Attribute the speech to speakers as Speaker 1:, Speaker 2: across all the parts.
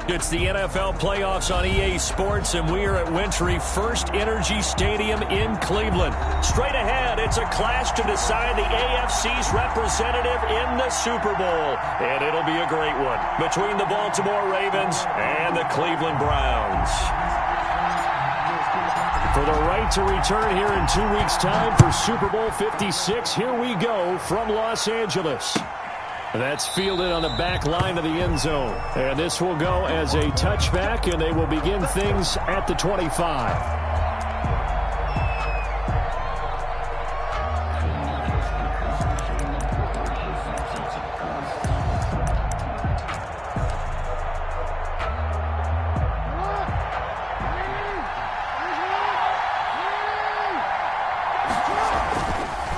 Speaker 1: It's the NFL playoffs on EA Sports, and we are at Wintry First Energy Stadium in Cleveland. Straight ahead, it's a clash to decide the AFC's representative in the Super Bowl. And it'll be a great one between the Baltimore Ravens and the Cleveland Browns. For the right to return here in 2 weeks' time for Super Bowl 56, here we go from Los Angeles. That's fielded on the back line of the end zone. And this will go as a touchback, and they will begin things at the 25.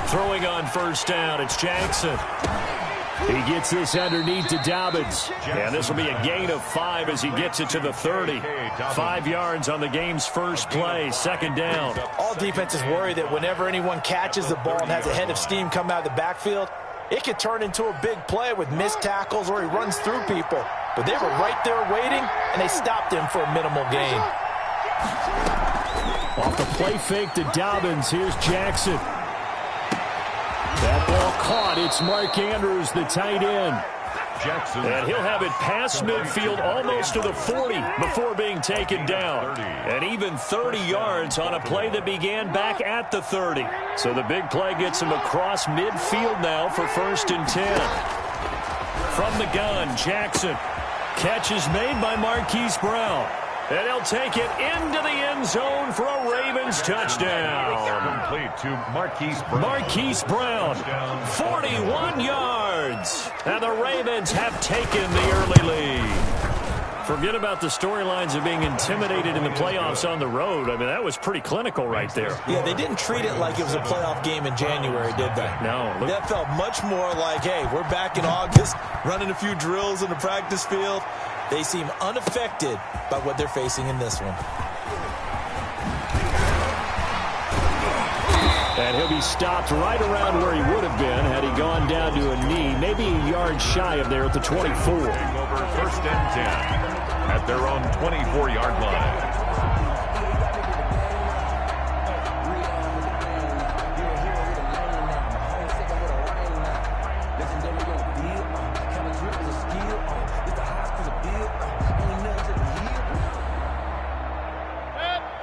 Speaker 1: Throwing on first down, it's Jackson. He gets this underneath to Dobbins. And this will be a gain of 5 as he gets it to the 30. 5 yards on the game's first play, second down.
Speaker 2: All defenses worry that whenever anyone catches the ball and has a head of steam come out of the backfield, it could turn into a big play with missed tackles or he runs through people. But they were right there waiting, and they stopped him for a minimal gain.
Speaker 1: Off the play fake to Dobbins, here's Jackson. That ball caught. It's Mark Andrews, the tight end. Jackson. And he'll have it past midfield almost to the 40 before being taken down. And even 30 yards on a play that began back at the 30. So the big play gets him across midfield now for 1st and 10. From the gun, Jackson. Catch is made by Marquise Brown. And he'll take it into the end zone for a Ravens touchdown.
Speaker 3: Complete to Marquise Brown.
Speaker 1: Marquise Brown, 41 yards. And the Ravens have taken the early lead. Forget about the storylines of being intimidated in the playoffs on the road. I mean, that was pretty clinical right there.
Speaker 2: Yeah, they didn't treat it like it was a playoff game in January, did they?
Speaker 1: No.
Speaker 2: That felt much more like, hey, we're back in August, running a few drills in the practice field. They seem unaffected by what they're facing in this one.
Speaker 1: And he'll be stopped right around where he would have been had he gone down to a knee, maybe a yard shy of there at the 24.
Speaker 3: Over 1st and 10 at their own 24-yard line.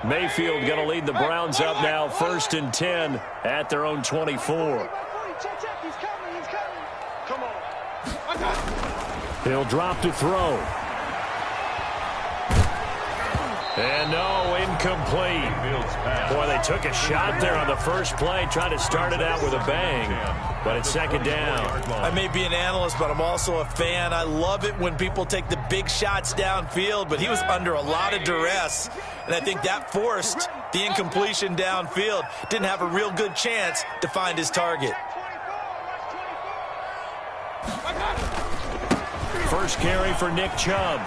Speaker 1: Mayfield going to lead the Browns up now, 1st and 10 at their own 24. He'll drop to throw. And no, incomplete. Boy, they took a shot there on the first play, trying to start it out with a bang. But it's second down.
Speaker 2: I may be an analyst, but I'm also a fan. I love it when people take the big shots downfield, but he was under a lot of duress. And I think that forced the incompletion downfield. Didn't have a real good chance to find his target.
Speaker 1: First carry for Nick Chubb.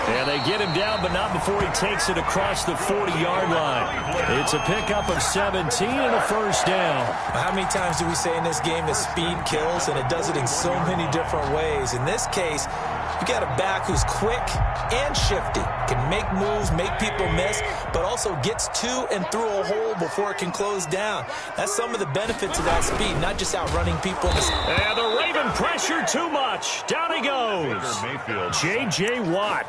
Speaker 1: And they get him down, but not before he takes it across the 40-yard line. It's a pickup of 17 and a first down.
Speaker 2: How many times do we say in this game that speed kills, and it does it in so many different ways? In this case, you got a back who's quick and shifty, can make moves, make people miss, but also gets to and through a hole before it can close down. That's some of the benefits of that speed, not just outrunning people.
Speaker 1: And the Raven pressure too much. Down he goes. J.J. Watt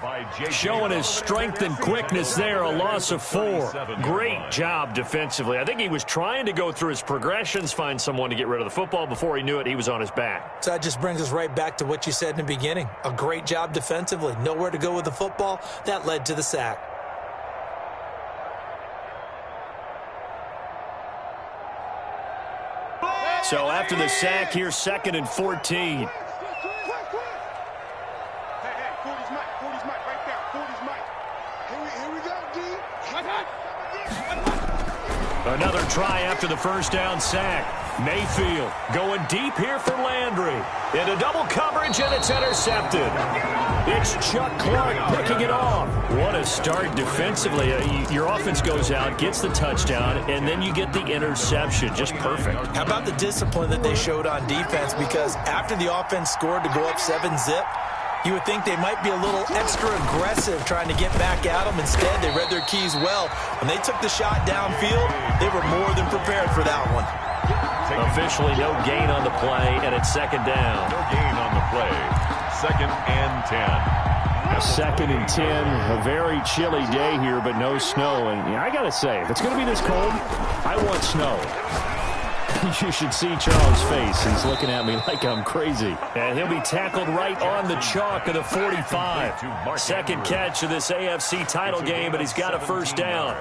Speaker 1: showing his strength and quickness there, a loss of 4. Great job defensively. I think he was trying to go through his progressions, find someone to get rid of the football. Before he knew it, he was on his back.
Speaker 2: So that just brings us right back to what you said in the beginning. A great job defensively. Nowhere to go with the football. That led to the sack.
Speaker 1: So after the sack, here's 2nd and 14. Another try after the first down sack. Mayfield going deep here for Landry. Into double coverage, and it's intercepted. It's Chuck Clark picking it off. What a start defensively. Your offense goes out, gets the touchdown, and then you get the interception. Just perfect.
Speaker 2: How about the discipline that they showed on defense? Because after the offense scored to go up 7-zip, You would think they might be a little extra aggressive trying to get back at them. Instead, they read their keys well. When they took the shot downfield, they were more than prepared for that one.
Speaker 1: Officially no gain on the play, and it's second down.
Speaker 3: No gain on the play. 2nd and 10.
Speaker 1: 2nd and 10, a very chilly day here, but no snow. And I got to say, if it's going to be this cold, I want snow. You should see Charles' face. He's looking at me like I'm crazy. And he'll be tackled right on the chalk of the 45. Second catch of this AFC title game, and he's got a first down.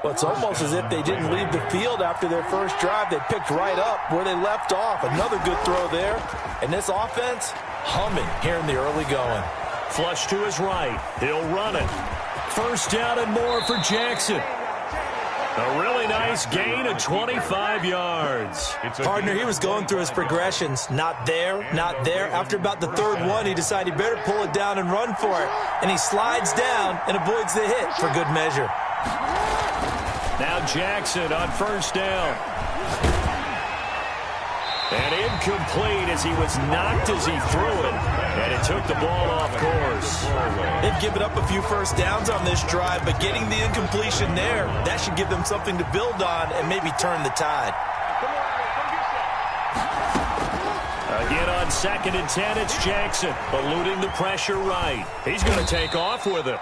Speaker 2: Well, it's almost as if they didn't leave the field after their first drive. They picked right up where they left off. Another good throw there. And this offense, humming here in the early going.
Speaker 1: Flush to his right. He'll run it. First down and more for Jackson. A really nice gain of 25 yards.
Speaker 2: Partner, he was going through his progressions. Not there, not there. After about the third one, he decided he better pull it down and run for it. And he slides down and avoids the hit for good measure.
Speaker 1: Now Jackson on first down. And incomplete as he was knocked as he threw it. And it took the ball off course.
Speaker 2: They've given up a few first downs on this drive, but getting the incompletion there, that should give them something to build on and maybe turn the tide.
Speaker 1: Again on 2nd and 10, it's Jackson, eluding the pressure right. He's going to take off with it.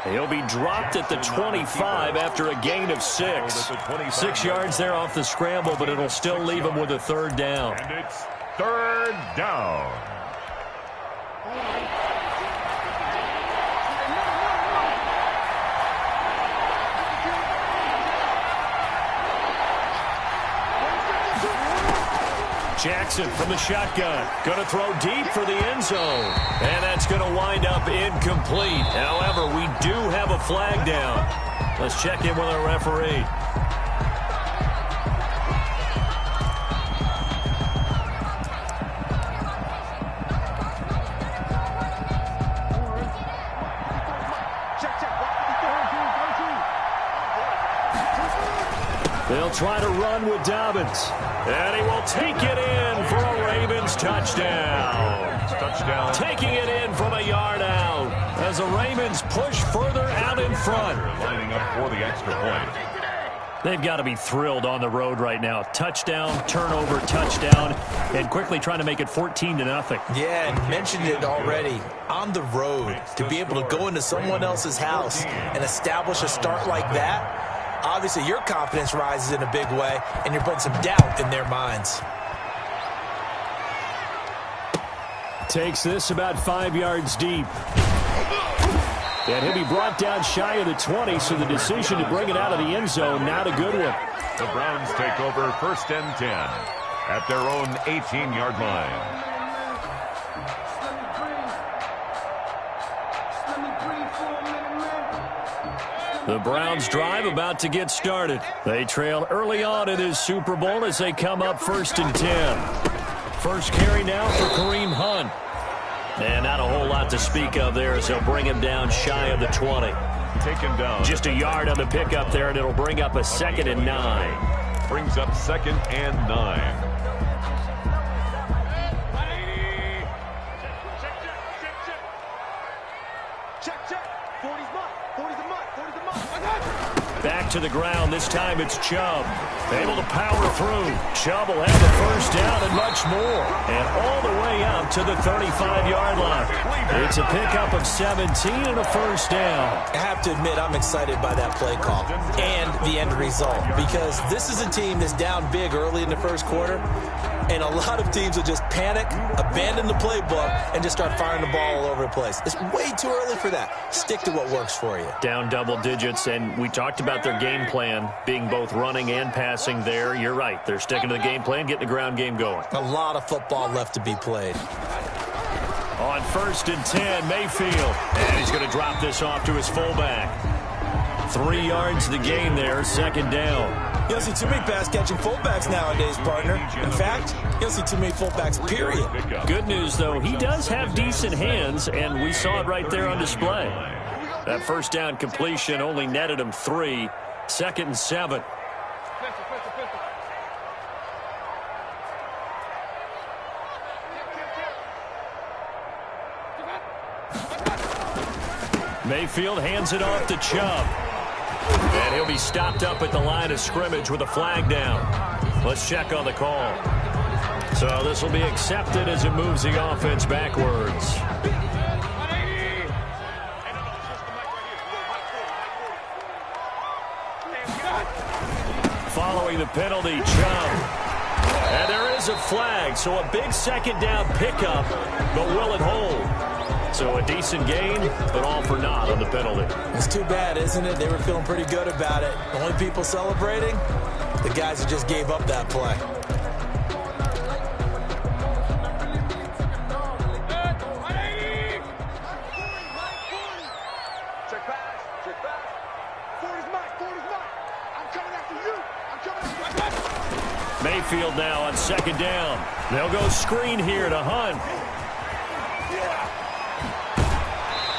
Speaker 1: He'll be dropped at the 25 after a gain of 6. 6 yards there off the scramble, but it'll still leave him with a third down.
Speaker 3: And it's 3rd down.
Speaker 1: Jackson from the shotgun. Going to throw deep for the end zone. And that's going to wind up incomplete. However, we do have a flag down. Let's check in with our referee. They'll try to run with Dobbins. And he will take it in for a Ravens touchdown.
Speaker 3: Touchdown.
Speaker 1: Taking it in from a yard out as the Ravens push further out in front.
Speaker 3: Lining up for the extra point.
Speaker 1: They've got to be thrilled on the road right now. Touchdown, turnover, touchdown, and quickly trying to make it 14-0.
Speaker 2: Yeah, and mentioned it already. On the road, to be able to go into someone else's house and establish a start like that, obviously, your confidence rises in a big way, and you're putting some doubt in their minds.
Speaker 1: Takes this about 5 yards deep. And he'll be brought down shy of the 20, so the decision to bring it out of the end zone, not a good one.
Speaker 3: The Browns take over 1st and 10 at their own 18-yard line.
Speaker 1: The Browns drive about to get started. They trail early on in this Super Bowl as they come up 1st and 10. First carry now for Kareem Hunt. And not a whole lot to speak of there as they'll bring him down shy of the 20.
Speaker 3: Taken down.
Speaker 1: Just a yard on the pickup there, and it'll bring up a 2nd and 9.
Speaker 3: Brings up 2nd and 9.
Speaker 1: Back to the ground. This time it's Chubb. Able to power through. Chubb will have the first down and much more. And all the way up to the 35-yard line. It's a pickup of 17 and a first down.
Speaker 2: I have to admit, I'm excited by that play call and the end result, because this is a team that's down big early in the first quarter, and a lot of teams will just panic, abandon the playbook, and just start firing the ball all over the place. It's way too early for that. Stick to what works for you.
Speaker 1: Down double digits, and we talked about their game plan being both running and passing there. You're right. They're sticking to the game plan, getting the ground game going.
Speaker 2: A lot of football left to be played.
Speaker 1: On 1st and 10, Mayfield. And he's going to drop this off to his fullback. 3 yards to the gain there, 2nd down.
Speaker 2: You don't see too many pass-catching fullbacks nowadays, partner. In fact, you don't see too many fullbacks, period.
Speaker 1: Good news, though, he does have decent hands, and we saw it right there on display. That first down completion only netted him 3. 2nd and 7. Mayfield hands it off to Chubb. And he'll be stopped up at the line of scrimmage with a flag down. Let's check on the call. So this will be accepted as it moves the offense backwards. Following the penalty, Chubb. And there is a flag, so a big second down pickup, but will it hold? So a decent gain, but all for naught on the penalty.
Speaker 2: It's too bad, isn't it? They were feeling pretty good about it. The only people celebrating, the guys who just gave up that play.
Speaker 1: Mayfield now on second down. They'll go screen here to Hunt.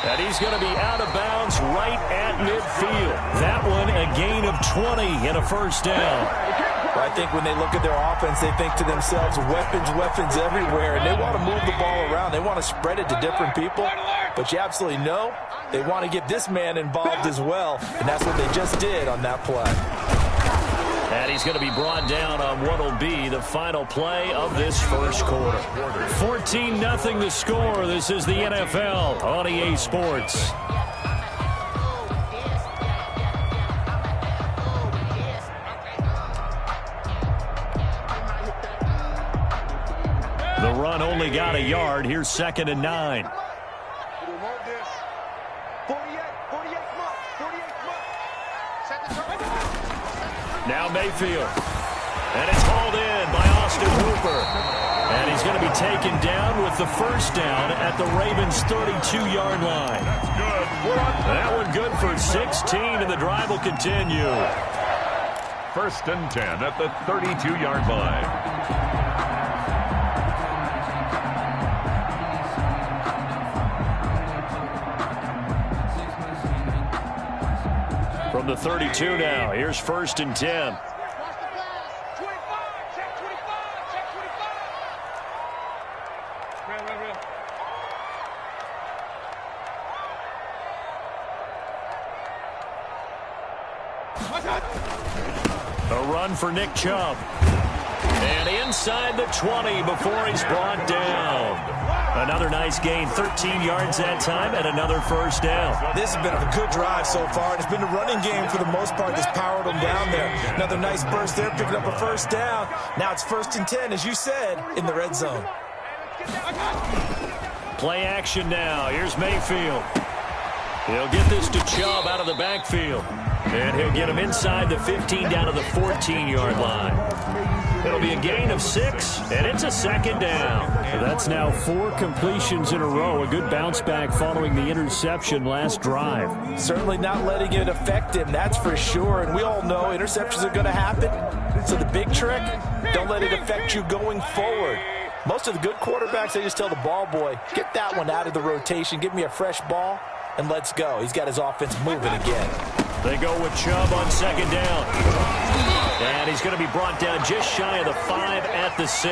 Speaker 1: And he's going to be out of bounds right at midfield. That one a gain of 20 and a first down.
Speaker 2: Well, I think when they look at their offense, they think to themselves, weapons everywhere, and they want to move the ball around. They want to spread it to different people. But you absolutely know they want to get this man involved as well, and that's what they just did on that play.
Speaker 1: And he's going to be brought down on what will be the final play of this first quarter. 14-0 the score. This is the NFL on EA Sports. The run only got a yard. Here's 2nd and 9. Now Mayfield. And it's hauled in by Austin Hooper. And he's going to be taken down with the first down at the Ravens' 32-yard line.
Speaker 3: That's good.
Speaker 1: That one good for 16, and the drive will continue.
Speaker 3: 1st and 10 at the 32-yard line.
Speaker 1: From the 32 now, here's 1st and 10. A run for Nick Chubb. And inside the 20 before he's brought down. Another nice gain, 13 yards that time, and another first down.
Speaker 2: This has been a good drive so far, and it's been a running game for the most part that's powered them down there. Another nice burst there, picking up a first down. Now it's 1st and 10, as you said, in the red zone.
Speaker 1: Play action now. Here's Mayfield. He'll get this to Chubb out of the backfield. And he'll get him inside the 15 down to the 14-yard line. It'll be a gain of 6, and it's a 2nd down. That's now 4 completions in a row. A good bounce back following the interception last drive.
Speaker 2: Certainly not letting it affect him, that's for sure. And we all know interceptions are going to happen. So the big trick, don't let it affect you going forward. Most of the good quarterbacks, they just tell the ball boy, get that one out of the rotation, give me a fresh ball, and let's go. He's got his offense moving again.
Speaker 1: They go with Chubb on 2nd down. And he's going to be brought down just shy of the 5 at the 6.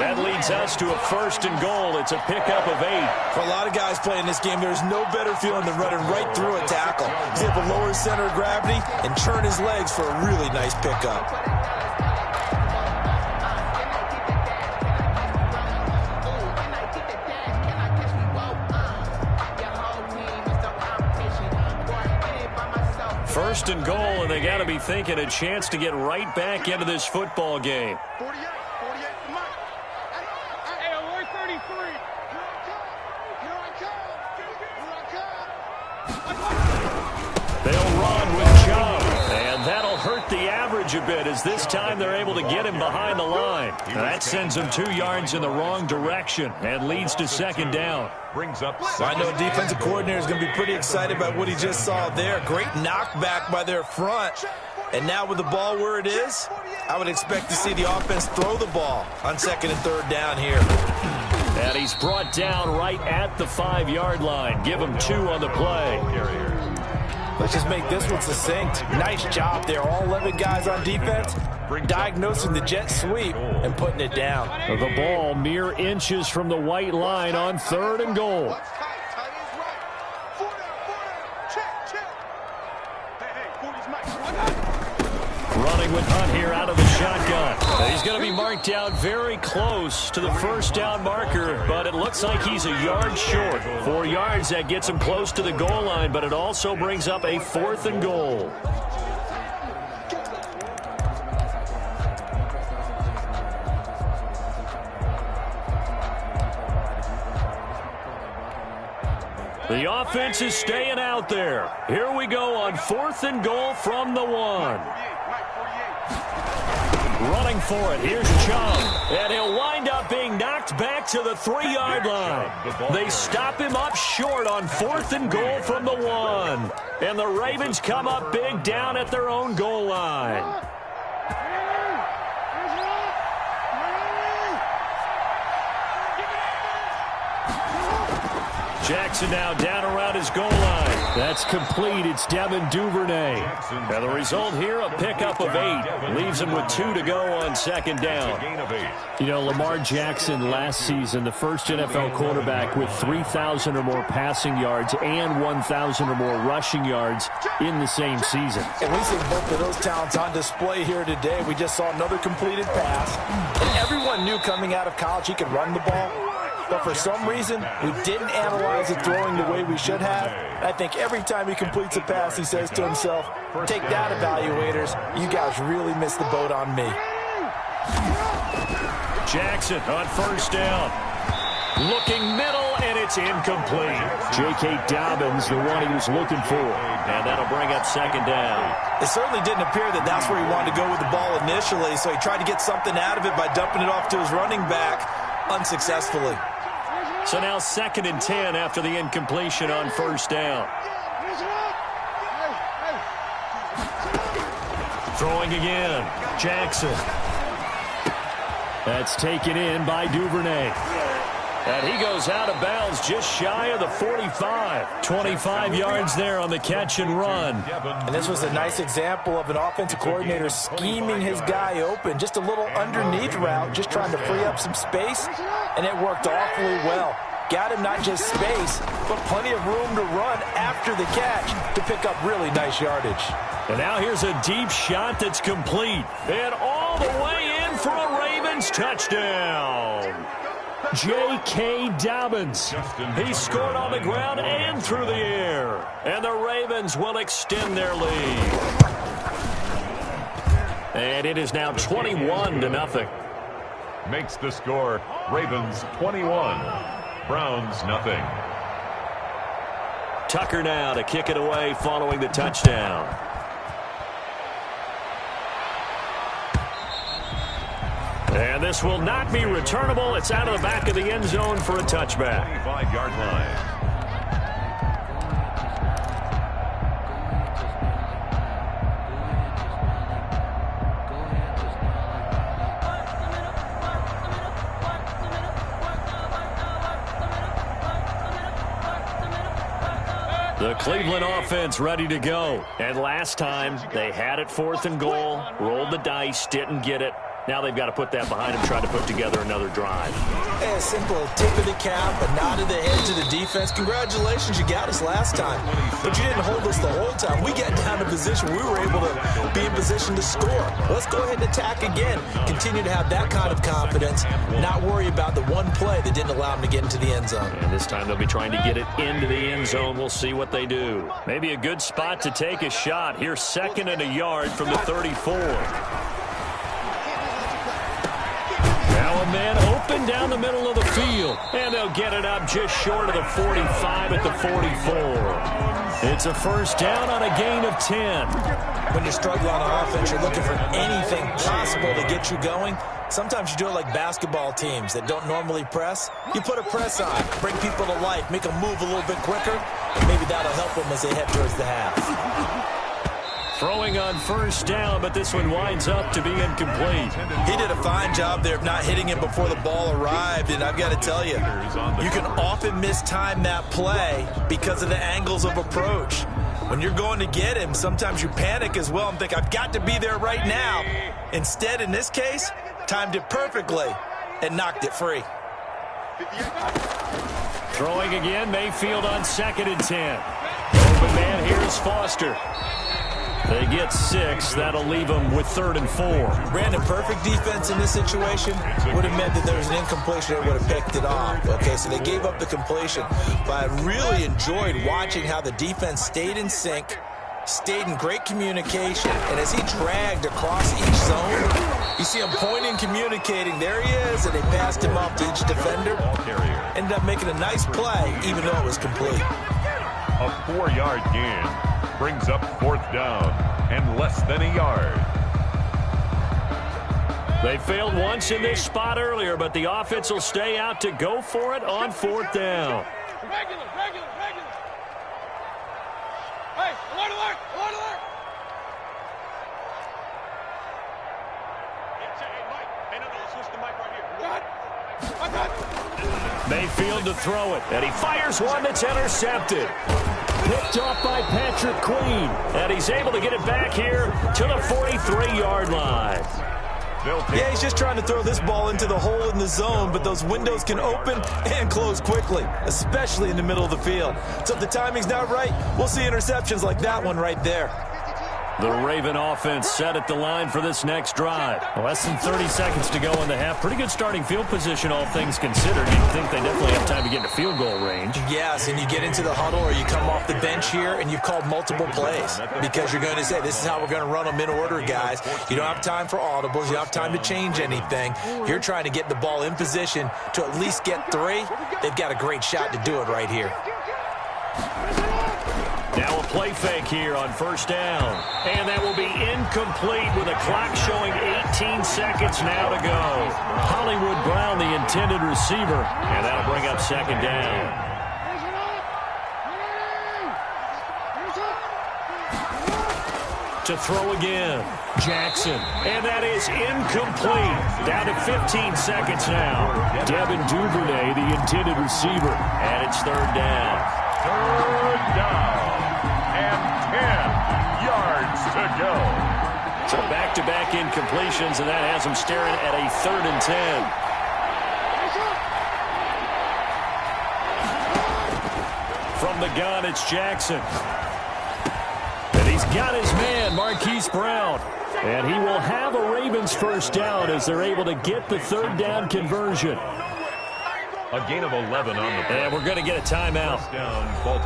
Speaker 1: That leads us to a 1st and goal. It's a pickup of 8.
Speaker 2: For a lot of guys playing this game, there's no better feeling than running right through a tackle. He's able to lower his center of gravity and turn his legs for a really nice pickup.
Speaker 1: First and goal, and they got to be thinking a chance to get right back into this football game.
Speaker 4: 48, come on. Hey, we're 33.
Speaker 1: They'll run with Chubb, and that'll hurt the average a bit as this time they're able to get him behind the line. That sends him 2 yards in the wrong direction and leads to 2nd down.
Speaker 3: Brings up.
Speaker 2: I know defensive coordinator is going to be pretty excited about what he just saw there. Great knockback by their front. And now with the ball where it is, I would expect to see the offense throw the ball on 2nd and 3rd down here.
Speaker 1: And he's brought down right at the 5-yard line. Give him 2 on the play.
Speaker 2: Let's just make this one succinct. Nice job there. All 11 guys on defense diagnosing the jet sweep and putting it down.
Speaker 1: The ball mere inches from the white line on 3rd and goal. Running with Hunt here out of the shotgun. He's going to be marked down very close to the first down marker, but it looks like he's a yard short. 4 yards, that gets him close to the goal line, but it also brings up a 4th and goal. The offense is staying out there. Here we go on 4th and goal from the 1. Running for it. Here's Chung. And he'll wind up being knocked back to the 3-yard line. They stop him up short on 4th and goal from the 1. And the Ravens come up big down at their own goal line. Jackson now down around his goal line. That's complete. It's Devin Duvernay. And the result here, a pickup of 8. Leaves him with 2 to go on 2nd down. You know, Lamar Jackson last season, the first NFL quarterback with 3,000 or more passing yards and 1,000 or more rushing yards in the same season.
Speaker 2: And we see both of those talents on display here today. We just saw another completed pass. And everyone knew coming out of college he could run the ball. But for some reason, we didn't analyze it throwing the way we should have. I think every time he completes a pass, he says to himself, take that, evaluators. You guys really missed the boat on me.
Speaker 1: Jackson on 1st down. Looking middle, and it's incomplete. J.K. Dobbins, the one he was looking for. And that'll bring up 2nd down.
Speaker 2: It certainly didn't appear that that's where he wanted to go with the ball initially, so he tried to get something out of it by dumping it off to his running back unsuccessfully.
Speaker 1: So now 2nd and 10 after the incompletion on 1st down. Throwing again. Jackson. That's taken in by Duvernay. And he goes out of bounds just shy of the 45. 25 yards there on the catch and run.
Speaker 2: And this was a nice example of an offensive coordinator scheming his guy open. Just a little underneath route, just trying to free up some space. And it worked awfully well. Got him not just space, but plenty of room to run after the catch to pick up really nice yardage.
Speaker 1: And now here's a deep shot that's complete. And all the way in for a Ravens touchdown. J.K. Dobbins. He scored on the ground and through the air. And the Ravens will extend their lead. And it is now 21-0.
Speaker 3: Makes the score Ravens 21, Browns nothing.
Speaker 1: Tucker now to kick it away following the touchdown. And this will not be returnable. It's out of the back of the end zone for a touchback.
Speaker 3: 25-yard line.
Speaker 1: The Cleveland offense ready to go. And last time, they had it 4th and goal, rolled the dice, didn't get it. Now they've got to put that behind them, try to put together another drive.
Speaker 2: A simple tip of the cap, a nod of the head to the defense. Congratulations, you got us last time. But you didn't hold us the whole time. We got down to position. We were able to be in position to score. Let's go ahead and attack again. Continue to have that kind of confidence. Not worry about the one play that didn't allow them to get into the end zone.
Speaker 1: And this time they'll be trying to get it into the end zone. We'll see what they do. Maybe a good spot to take a shot. Here's 2nd and a yard from the 34. Now a man open down the middle of the field. And they'll get it up just short of the 45 at the 44. It's a 1st down on a gain of 10.
Speaker 2: When you're struggling on offense, you're looking for anything possible to get you going. Sometimes you do it like basketball teams that don't normally press. You put a press on, bring people to life, make them move a little bit quicker, and maybe that'll help them as they head towards the half.
Speaker 1: Throwing on 1st down, but this one winds up to be incomplete.
Speaker 2: He did a fine job there of not hitting him before the ball arrived, and I've got to tell you, you can often mistime that play because of the angles of approach. When you're going to get him, sometimes you panic as well and think, I've got to be there right now. Instead, in this case, timed it perfectly and knocked it free.
Speaker 1: Throwing again, Mayfield on 2nd and 10. Open man is Foster. They get 6. That'll leave them with 3rd and 4.
Speaker 2: Brandon, perfect defense in this situation would have meant that there was an incompletion that would have picked it off. Okay, so they gave up the completion. But I really enjoyed watching how the defense stayed in sync, stayed in great communication, and as he dragged across each zone, you see him pointing, communicating. There he is, and they passed him off to each defender. Ended up making a nice play, even though it was complete.
Speaker 3: A 4-yard gain brings up 4th down and less than a yard.
Speaker 1: They failed once in this spot earlier, but the offense will stay out to go for it on 4th down.
Speaker 4: Regular. Hey, alert, alert, alert, alert. Hey, Mike. Hey, no, let's switch the mic right here.
Speaker 1: Mayfield to throw it, and he fires one that's intercepted. Picked off by Patrick Queen, and he's able to get it back here to the 43-yard line.
Speaker 2: Yeah, he's just trying to throw this ball into the hole in the zone, but those windows can open and close quickly, especially in the middle of the field. So if the timing's not right, we'll see interceptions like that one right there.
Speaker 1: The Raven offense set at the line for this next drive. Less than 30 seconds to go in the half. Pretty good starting field position, all things considered. You'd think they definitely have time to get into field goal range.
Speaker 2: Yes, and you get into the huddle or you come off the bench here and you've called multiple plays because you're going to say, this is how we're going to run them in order, guys. You don't have time for audibles. You don't have time to change anything. You're trying to get the ball in position to at least get 3. They've got a great shot to do it right here.
Speaker 1: Now a play fake here on 1st down. And that will be incomplete with a clock showing 18 seconds now to go. Hollywood Brown, the intended receiver. And that'll bring up 2nd down. To throw again. Jackson. And that is incomplete. Down to 15 seconds now. Devin Duvernay, the intended receiver. And it's 3rd down.
Speaker 3: 3rd down. And 10 yards to go.
Speaker 1: So back-to-back incompletions, and that has them staring at a 3rd and 10. From the gun, it's Jackson. And he's got his man, Marquise Brown. And he will have a Ravens 1st down as they're able to get the 3rd down conversion.
Speaker 3: A gain of 11 on the play.
Speaker 1: And we're going to get a timeout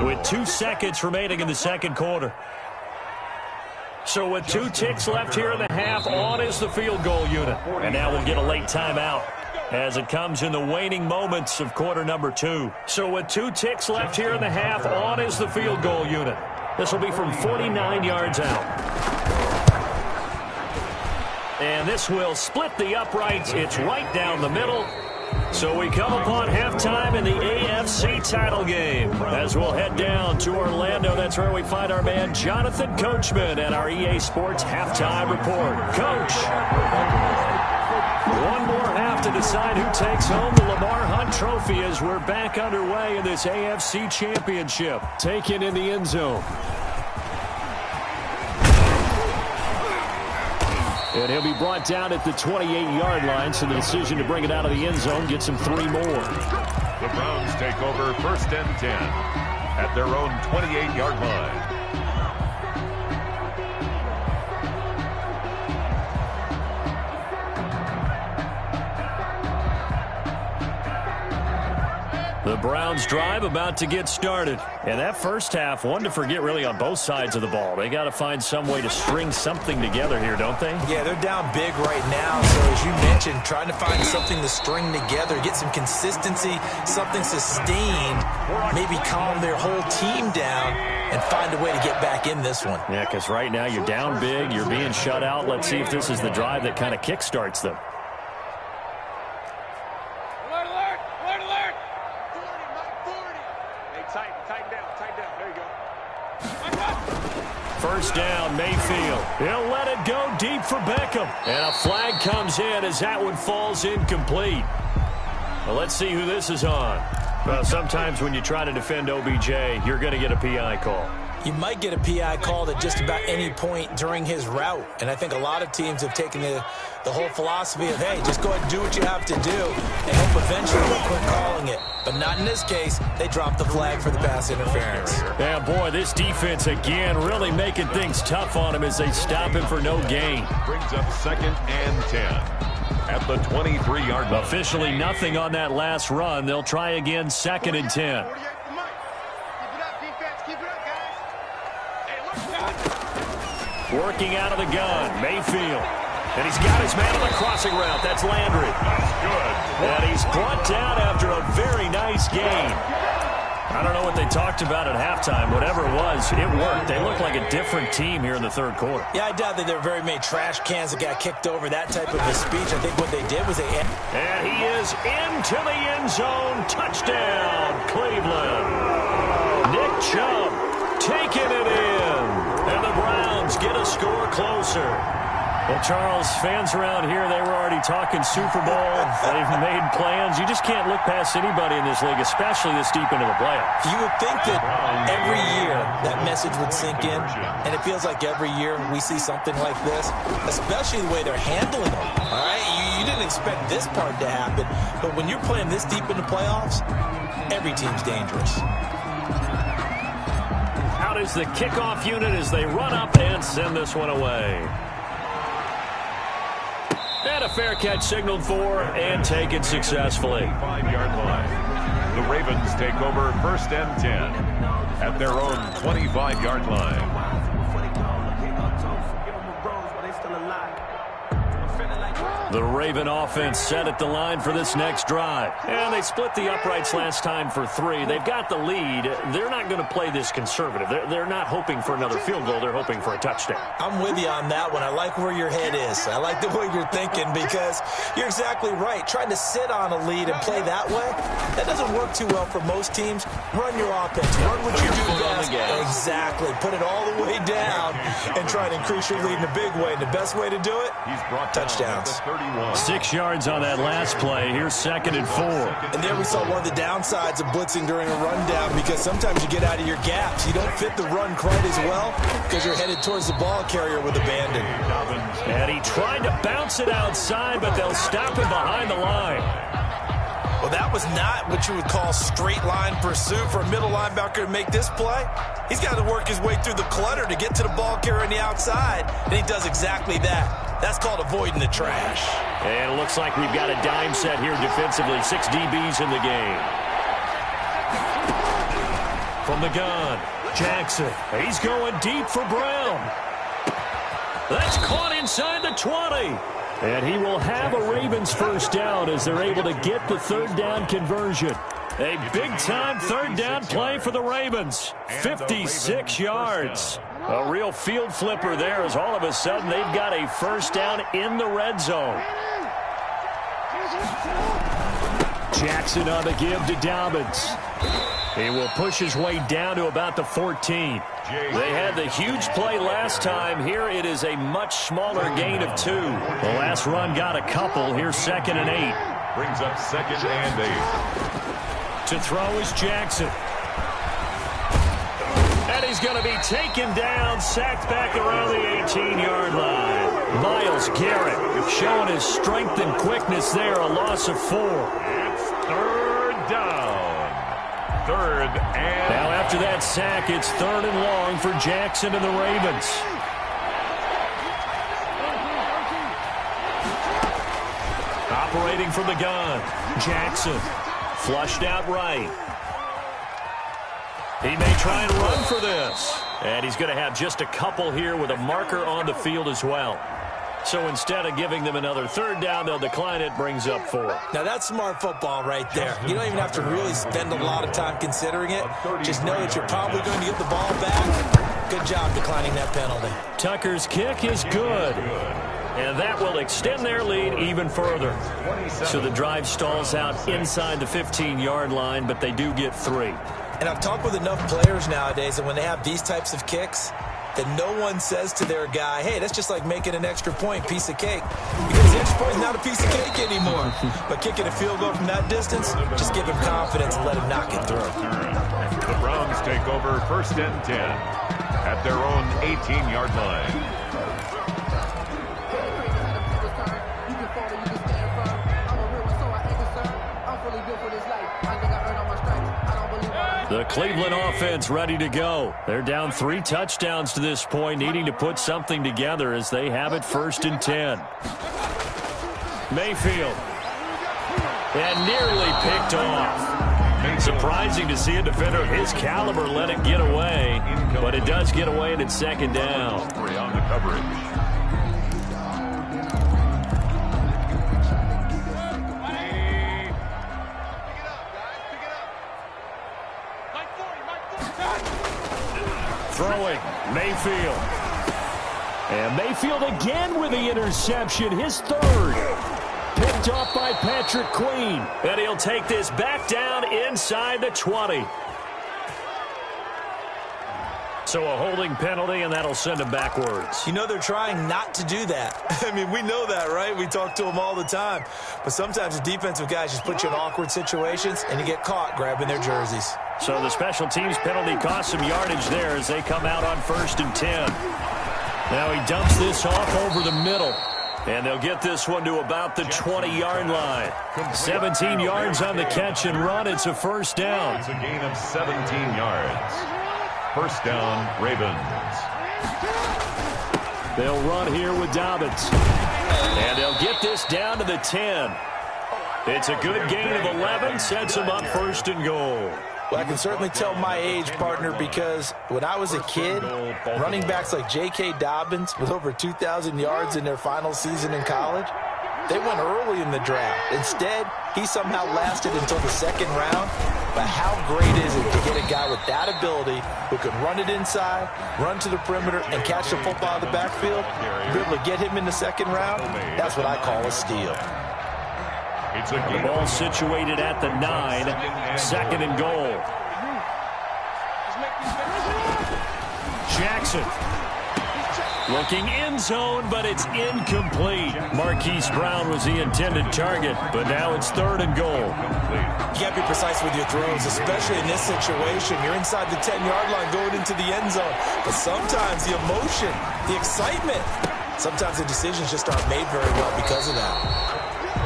Speaker 1: with 2 seconds remaining in the 2nd quarter. So with 2 ticks left here in the half, on is the field goal unit. And now we'll get a late timeout as it comes in the waning moments of quarter number 2. So with 2 ticks left here in the half, on is the field goal unit. This will be from 49 yards out. And this will split the uprights. It's right down the middle. So we come upon halftime in the AFC title game as we'll head down to Orlando. That's where we find our man Jonathan Coachman and our EA Sports halftime report. Coach, one more half to decide who takes home the Lamar Hunt Trophy as we're back underway in this AFC Championship. Taken in the end zone. And he'll be brought down at the 28-yard line, so the decision to bring it out of the end zone gets him 3 more.
Speaker 3: The Browns take over 1st and 10 at their own 28-yard line.
Speaker 1: The Browns drive about to get started. And that first half, one to forget really on both sides of the ball. They got to find some way to string something together here, don't they?
Speaker 2: Yeah, they're down big right now. So as you mentioned, trying to find something to string together, get some consistency, something sustained, maybe calm their whole team down and find a way to get back in this one.
Speaker 1: Yeah, because right now you're down big, you're being shut out. Let's see if this is the drive that kind of kickstarts them. First down, Mayfield. He'll let it go deep for Beckham. And a flag comes in as that one falls incomplete. Well, let's see who this is on. Well, sometimes when you try to defend OBJ, you're going to get a PI call.
Speaker 2: You might get a PI called at just about any point during his route. And I think a lot of teams have taken the whole philosophy of, hey, just go ahead and do what you have to do and hope eventually they'll quit calling it. But not in this case. They dropped the flag for the pass interference.
Speaker 1: Yeah, boy, this defense again really making things tough on him as they stop him for no gain.
Speaker 3: Brings up 2nd and 10 at the 23-yard line.
Speaker 1: Officially nothing on that last run. They'll try again 2nd and 10. Working out of the gun, Mayfield. And he's got his man on the crossing route. That's Landry.
Speaker 3: That's good.
Speaker 1: And he's brought down after a very nice gain. I don't know what they talked about at halftime. Whatever it was, it worked. They look like a different team here in the third quarter.
Speaker 2: Yeah, I doubt that there were very many trash cans that got kicked over, that type of a speech. I think what they did was they...
Speaker 1: And he is into the end zone. Touchdown, Cleveland. Nick Chubb taking it in. And the Browns get a score closer. Well, Charles, fans around here, they were already talking Super Bowl. They've made plans. You just can't look past anybody in this league, especially this deep into the playoffs.
Speaker 2: You would think that every year that message would sink in, and it feels like every year we see something like this, especially the way they're handling them. All right, you didn't expect this part to happen, but when you're playing this deep into playoffs, every team's dangerous.
Speaker 1: Out is the kickoff unit as they run up and send this one away. And a fair catch signaled for and taken successfully.
Speaker 3: 5-yard line. The Ravens take over 1st and 10 at their own 25-yard line.
Speaker 1: The Raven offense set at the line for this next drive. And they split the uprights last time for 3. They've got the lead. They're not going to play this conservative. They're not hoping for another field goal. They're hoping for a touchdown.
Speaker 2: I'm with you on that one. I like where your head is. I like the way you're thinking because you're exactly right. Trying to sit on a lead and play that way, that doesn't work too well for most teams. Run your offense. Run what you do best. Exactly. Put it all the way down and try to increase your lead in a big way. And the best way to do it, touchdowns.
Speaker 1: 6 yards on that last play. Here's 2nd and 4.
Speaker 2: And there we saw one of the downsides of blitzing during a rundown because sometimes you get out of your gaps. You don't fit the run quite as well because you're headed towards the ball carrier with abandon.
Speaker 1: And he tried to bounce it outside, but they'll stop him behind the line.
Speaker 2: Well, that was not what you would call straight line pursuit for a middle linebacker to make this play. He's got to work his way through the clutter to get to the ball carrier on the outside, and he does exactly that. That's called avoiding the trash.
Speaker 1: And it looks like we've got a dime set here defensively. 6 DBs in the game. From the gun, Jackson. He's going deep for Brown. That's caught inside the 20. And he will have a Ravens first down as they're able to get the third down conversion. A big-time third down play for the Ravens. 56 yards. A real field flipper there as all of a sudden they've got a first down in the red zone. Jackson on the give to Dobbins. He will push his way down to about the 14. They had the huge play last time. Here it is a much smaller gain of 2. The last run got a couple. Here's 2nd and 8.
Speaker 3: Brings up 2nd and 8.
Speaker 1: To throw is Jackson. And he's going to be taken down, sacked back around the 18-yard line. Myles Garrett showing his strength and quickness there, a loss of 4.
Speaker 3: It's 3rd down. 3rd and...
Speaker 1: Now after that sack, it's 3rd and long for Jackson and the Ravens. Operating from the gun, Jackson. Flushed out right. He may try and run for this. And he's going to have just a couple here with a marker on the field as well. So instead of giving them another 3rd down, they'll decline it, brings up 4.
Speaker 2: Now that's smart football right there. You don't even have to really spend a lot of time considering it. Just know that you're probably going to get the ball back. Good job declining that penalty.
Speaker 1: Tucker's kick is good. And that will extend their lead even further. So the drive stalls out inside the 15-yard line, but they do get 3.
Speaker 2: And I've talked with enough players nowadays that when they have these types of kicks, that no one says to their guy, hey, that's just like making an extra point, piece of cake. Because the extra point is not a piece of cake anymore. But kicking a field goal from that distance, just give him confidence and let him knock it through.
Speaker 3: The Browns take over 1st and 10 18-yard line.
Speaker 1: The Cleveland offense ready to go. They're down 3 touchdowns to this point, needing to put something together as they have it 1st and 10. Mayfield. And nearly picked off. Surprising to see a defender of his caliber let it get away, but it does get away and it's 2nd down.
Speaker 3: On the coverage.
Speaker 1: Throwing, Mayfield. And Mayfield again with the interception, his 3rd. Picked off by Patrick Queen. And he'll take this back down inside the 20. So a holding penalty, and that'll send him backwards.
Speaker 2: You know they're trying not to do that. I mean, we know that, right? We talk to them all the time. But sometimes the defensive guys just put you in awkward situations, and you get caught grabbing their jerseys.
Speaker 1: So the special teams penalty cost some yardage there as they come out on 1st and 10. Now he dumps this off over the middle. And they'll get this one to about the 20-yard line. 17 yards on the catch and run. It's a 1st down.
Speaker 3: It's a gain of 17 yards. 1st down, Ravens.
Speaker 1: They'll run here with Dobbins. And they'll get this down to the 10. It's a good gain of 11. Sets them up 1st and goal.
Speaker 2: Well, I can certainly tell my age, partner, because when I was a kid, running backs like J.K. Dobbins with over 2,000 yards in their final season in college, they went early in the draft. Instead, he somehow lasted until the 2nd round. But how great is it to get a guy with that ability who can run it inside, run to the perimeter, and catch the football out of the backfield? Be able to get him in the 2nd round? That's what I call a steal.
Speaker 1: The ball situated at the 9, 2nd and goal. Jackson looking end zone, but it's incomplete. Marquise Brown was the intended target, but now it's 3rd and goal.
Speaker 2: You got to be precise with your throws, especially in this situation. You're inside the 10-yard line going into the end zone. But sometimes the emotion, the excitement, sometimes the decisions just aren't made very well because of that.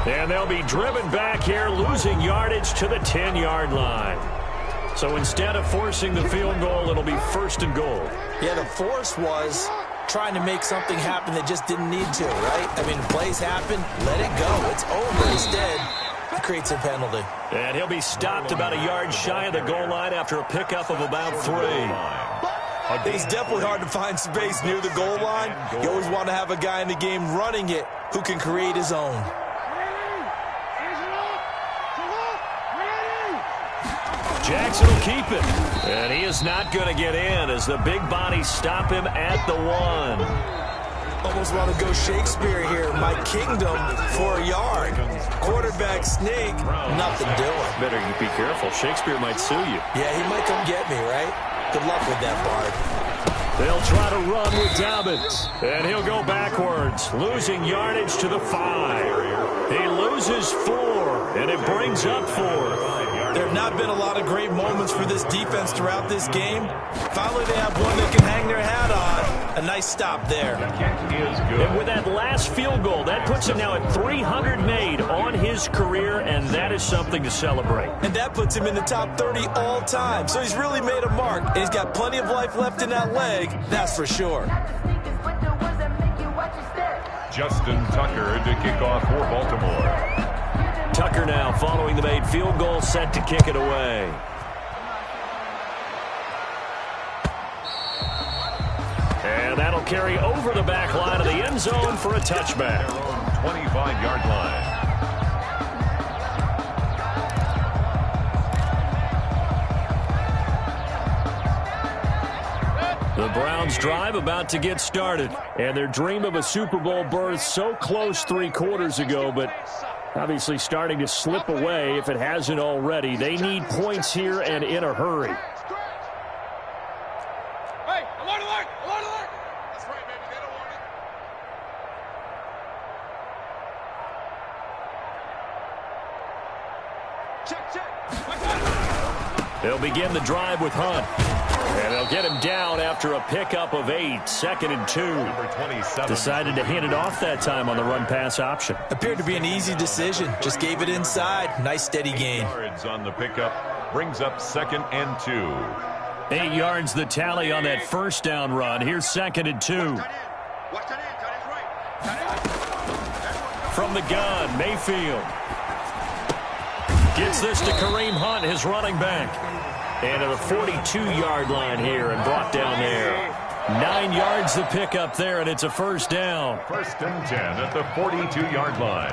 Speaker 1: And they'll be driven back here, losing yardage to the 10-yard line. So instead of forcing the field goal, it'll be 1st and goal.
Speaker 2: Yeah, the force was trying to make something happen that just didn't need to, right? I mean, plays happen, let it go. It's over. Instead, it creates a penalty.
Speaker 1: And he'll be stopped about a yard shy of the goal line after a pickup of about 3.
Speaker 2: It's definitely hard to find space near the goal line. You always want to have a guy in the game running it who can create his own.
Speaker 1: Jackson will keep it. And he is not going to get in as the big bodies stop him at the 1.
Speaker 2: Almost want to go Shakespeare here. My kingdom for a yard. Quarterback sneak, nothing doing.
Speaker 1: Better be careful. Shakespeare might sue you.
Speaker 2: Yeah, he might come get me, right? Good luck with that, Bard.
Speaker 1: They'll try to run with Dobbins. And he'll go backwards, losing yardage to the 5. He loses 4, and it brings up 4.
Speaker 2: There have not been a lot of great moments for this defense throughout this game. Finally, they have one they can hang their hat on. A nice stop there.
Speaker 1: And with that last field goal, that puts him now at 300 made on his career, and that is something to celebrate.
Speaker 2: And that puts him in the top 30 all time. So he's really made a mark, and he's got plenty of life left in that leg, that's for sure.
Speaker 3: Justin Tucker to kick off for Baltimore.
Speaker 1: Tucker now following the made field goal, set to kick it away. And that'll carry over the back line of the end zone for a touchback.
Speaker 3: 25-yard line.
Speaker 1: The Browns drive about to get started. And their dream of a Super Bowl berth so close 3 quarters ago, but obviously starting to slip away if it hasn't already. They need points here and in a hurry.
Speaker 4: Hey, alert, alert, alert, alert. That's right, baby. They don't want it. Check, check.
Speaker 1: They'll begin the drive with Hunt. And they'll get him down after a pickup of 8, 2nd and 2. Decided to hand it off that time on the run-pass option.
Speaker 2: Appeared to be an easy decision. Just gave it inside. Nice steady gain.
Speaker 3: Yards on the pickup brings up 2nd and 2.
Speaker 1: 8 yards the tally on that first down run. Here's 2nd and 2. From the gun, Mayfield. Gets this to Kareem Hunt, his running back. And at the 42-yard line here and brought down there. 9 yards the pickup there, and it's a first down.
Speaker 3: 1st and 10 at the 42-yard line.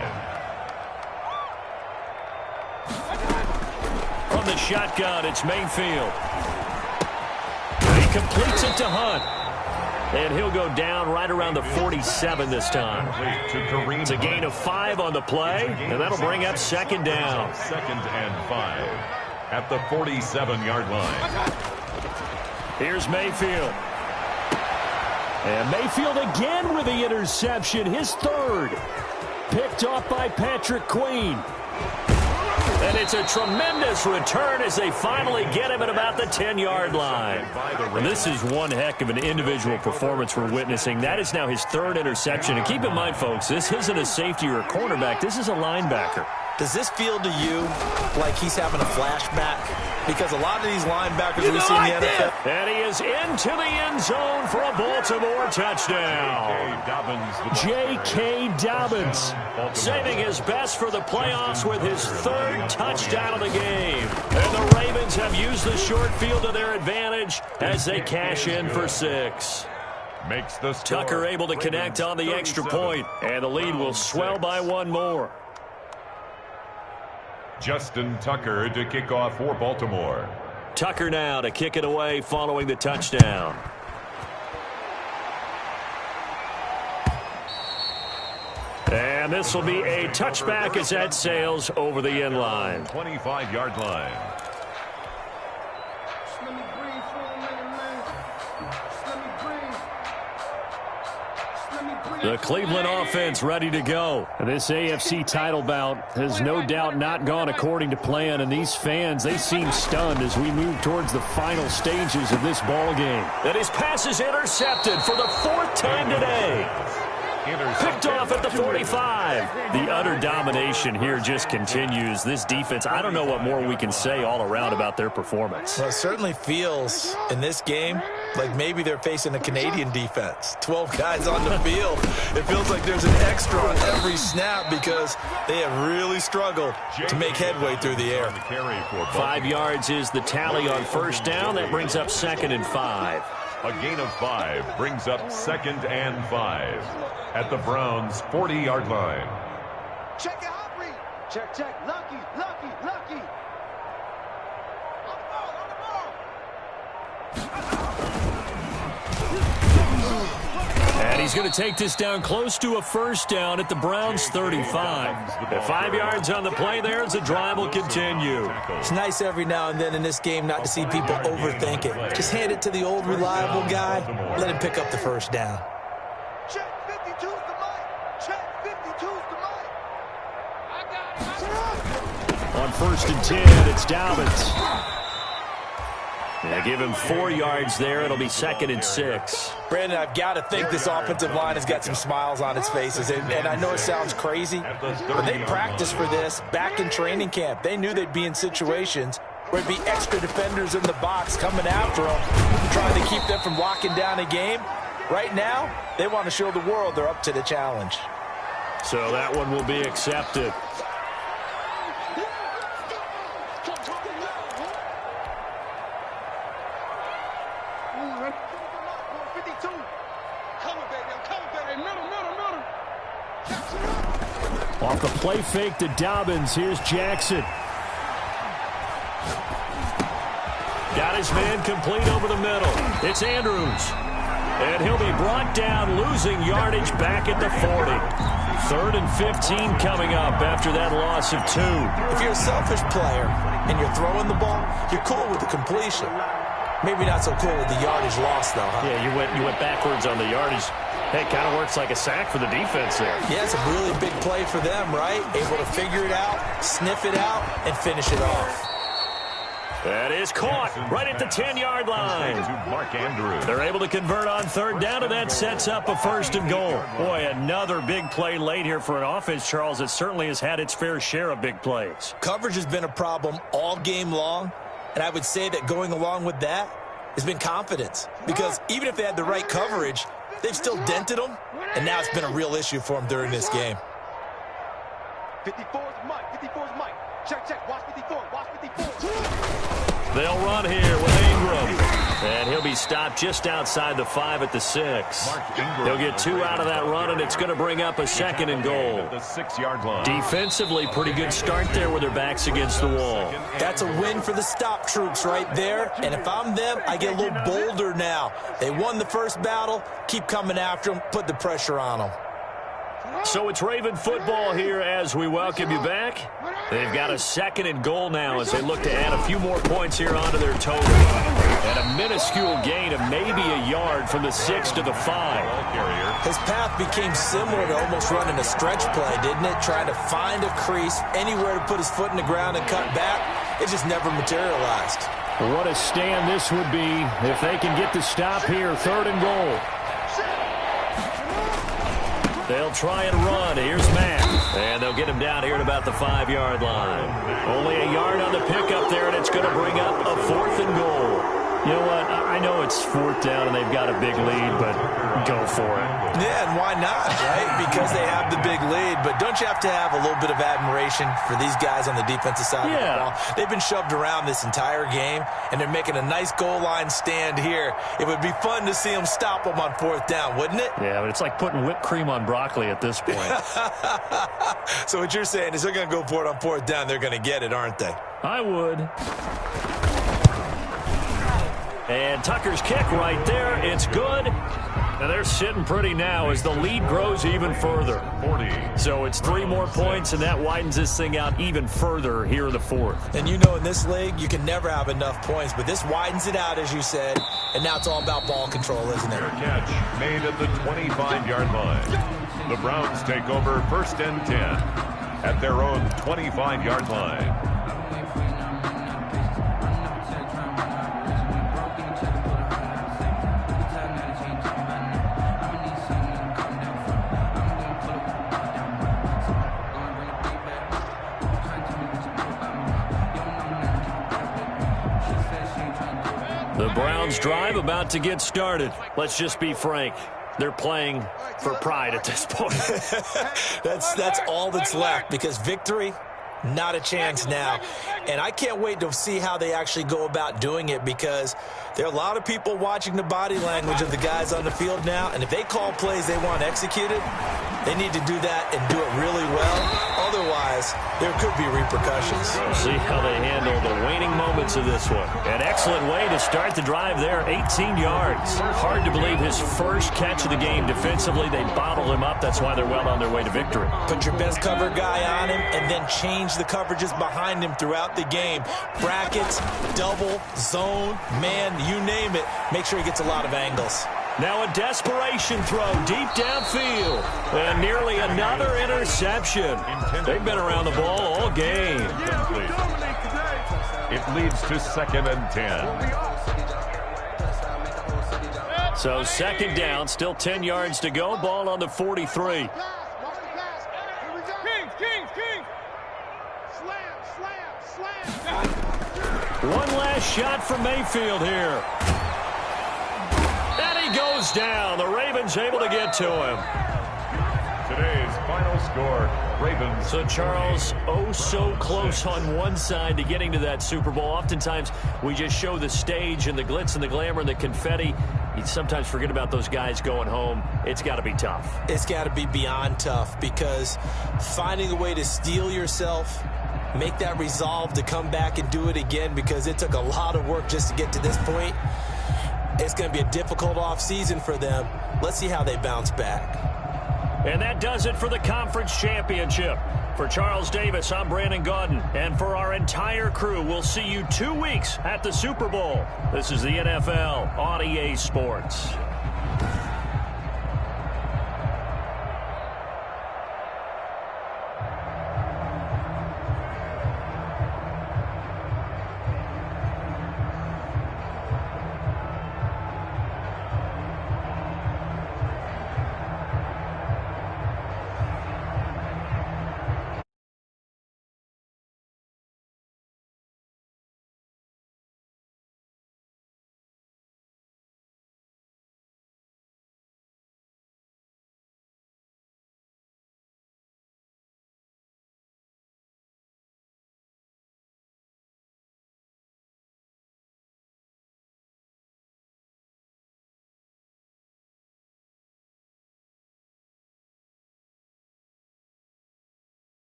Speaker 1: From the shotgun, it's Mayfield. He completes it to Hunt. And he'll go down right around the 47 this time. It's a gain of 5 on the play, and that'll bring up 2nd down.
Speaker 3: 2nd and 5 at the 47-yard line.
Speaker 1: Here's Mayfield. And Mayfield again with the interception, his 3rd. Picked off by Patrick Queen. And it's a tremendous return as they finally get him at about the 10-yard line. And this is one heck of an individual performance we're witnessing. That is now his 3rd interception. And keep in mind, folks, this isn't a safety or a cornerback. This is a linebacker.
Speaker 2: Does this feel to you like he's having a flashback? Because a lot of these linebackers we see in the NFL.
Speaker 1: And he is into the end zone for a Baltimore touchdown. J.K. Dobbins saving his best for the playoffs with his 3rd touchdown of the game. And the Ravens have used the short field to their advantage as they cash in for 6.
Speaker 3: Makes the score.
Speaker 1: Tucker able to connect on the extra point, and the lead will swell by 1 more.
Speaker 3: Justin Tucker to kick off for Baltimore.
Speaker 1: Tucker now to kick it away following the touchdown. And this will be a touchback as that sails over the end line.
Speaker 3: 25-yard line.
Speaker 1: The Cleveland offense ready to go. This AFC title bout has no doubt not gone according to plan, and these fans, they seem stunned as we move towards the final stages of this ball game. And his pass is intercepted for the 4th time today. Picked off at the 45. The utter domination here just continues. This defense, I don't know what more we can say all around about their performance.
Speaker 2: Well, it certainly feels in this game like maybe they're facing a Canadian defense. 12 guys on the field. It feels like there's an extra on every snap because they have really struggled to make headway through the air.
Speaker 1: 5 yards is the tally on first down. That brings up 2nd and 5.
Speaker 3: A gain of 5 brings up 2nd and 5 at the Browns' 40-yard line.
Speaker 4: Check it out, Reed. Check. Lucky.
Speaker 1: And he's going to take this down close to a first down at the Browns' 35. The 5 yards on the play there as the drive will continue.
Speaker 2: It's nice every now and then in this game not to see people overthink it. Just hand it to the old reliable guy. Let him pick up the first down.
Speaker 4: Check 52's the mic. Check 52's the mic. I got it.
Speaker 1: On 1st and 10, it's Dobbins. They give him 4 yards there. It'll be 2nd and 6.
Speaker 2: Brandon, I've got to think this offensive line has got some smiles on its faces. And I know it sounds crazy, but they practiced for this back in training camp. They knew they'd be in situations where it'd be extra defenders in the box coming after them, trying to keep them from locking down a game. Right now, they want to show the world they're up to the challenge.
Speaker 1: So that one will be accepted. Off the play fake to Dobbins. Here's Jackson. Got his man complete over the middle. It's Andrews. And he'll be brought down, losing yardage back at the 40. 3rd and 15 coming up after that loss of 2.
Speaker 2: If you're a selfish player and you're throwing the ball, you're cool with the completion. Maybe not so cool with the yardage loss, though, huh?
Speaker 1: Yeah, you went backwards on the yardage. Hey, kind of works like a sack for the defense there.
Speaker 2: Yeah, it's a really big play for them, right? Able to figure it out, sniff it out, and finish it off.
Speaker 1: That is caught right at the 10-yard line.
Speaker 3: To Mark Andrews.
Speaker 1: They're able to convert on third down, and that sets up a first and goal. Boy, another big play late here for an offense, Charles, that certainly has had its fair share of big plays.
Speaker 2: Coverage has been a problem all game long, and I would say that going along with that has been confidence. Because even if they had the right coverage, they've still dented them, and now it's been a real issue for them during this game.
Speaker 4: 54's Mike. 54's Mike. Check. Watch 54. Watch 54.
Speaker 1: They'll run here with Ingram. And he'll be stopped just outside the 5 at the 6. They'll get 2 out of that run, and it's going to bring up a second and goal.
Speaker 3: At the 6-yard line.
Speaker 1: Defensively, pretty good start there with their backs against the wall.
Speaker 2: That's a win for the stop troops right there. And if I'm them, I get a little bolder now. They won the first battle. Keep coming after them. Put the pressure on them.
Speaker 1: So it's Raven football here as we welcome you back. They've got a second and goal now as they look to add a few more points here onto their total. And a minuscule gain of maybe a yard from the 6 to the 5.
Speaker 2: His path became similar to almost running a stretch play, didn't it? Trying to find a crease, anywhere to put his foot in the ground and cut back. It just never materialized.
Speaker 1: What a stand this would be if they can get the stop here. Third and goal. They'll try and run. Here's Matt. And they'll get him down here at about the 5-yard line. Only a yard on the pickup there, and it's going to bring up a 4th and goal. You know what? I know it's 4th down and they've got a big lead, but go for it.
Speaker 2: Yeah, and why not, right? Because they have the big lead. But don't you have to have a little bit of admiration for these guys on the defensive side of the ball? They've been shoved around this entire game, and they're making a nice goal line stand here. It would be fun to see them stop them on 4th down, wouldn't it?
Speaker 1: Yeah, but it's like putting whipped cream on broccoli at this point.
Speaker 2: So what you're saying is they're going to go for it on 4th down. They're going to get it, aren't they?
Speaker 1: I would. And Tucker's kick right there. It's good. And they're sitting pretty now as the lead grows even further.
Speaker 3: 40.
Speaker 1: So it's 3 more points, and that widens this thing out even further here in the 4th.
Speaker 2: And you know in this league, you can never have enough points, but this widens it out, as you said, and now it's all about ball control, isn't it?
Speaker 3: Their catch made at the 25-yard line. The Browns take over 1st and 10 at their own 25-yard line.
Speaker 1: The Browns drive about to get started. Let's just be frank. They're playing for pride at this point.
Speaker 2: That's all that's left, because victory, not a chance now. And I can't wait to see how they actually go about doing it, because there are a lot of people watching the body language of the guys on the field now, and if they call plays they want executed, they need to do that and do it really well. Otherwise, there could be repercussions.
Speaker 1: We'll see how they handle the waning moments of this one. An excellent way to start the drive there, 18 yards. Hard to believe his first catch of the game defensively. They bottled him up. That's why they're well on their way to victory.
Speaker 2: Put your best cover guy on him and then change the coverages behind him throughout the game. Brackets, double, zone, man, you name it. Make sure he gets a lot of angles.
Speaker 1: Now a desperation throw deep downfield. And nearly another interception. They've been around the ball all game.
Speaker 3: It leads to 2nd and 10.
Speaker 1: So 2nd down, still 10 yards to go. Ball on the 43. One last shot from Mayfield here. And he goes down. The Ravens able to get to him.
Speaker 3: Today's final score, Ravens.
Speaker 1: So, Charles, oh so close on one side to getting to that Super Bowl. Oftentimes, we just show the stage and the glitz and the glamour and the confetti. You sometimes forget about those guys going home. It's got to be tough.
Speaker 2: It's got to be beyond tough, because finding a way to steel yourself, make that resolve to come back and do it again, because it took a lot of work just to get to this point. It's going to be a difficult offseason for them. Let's see how they bounce back.
Speaker 1: And that does it for the conference championship. For Charles Davis, I'm Brandon Gaudin. And for our entire crew, we'll see you 2 weeks at the Super Bowl. This is the NFL on EA Sports.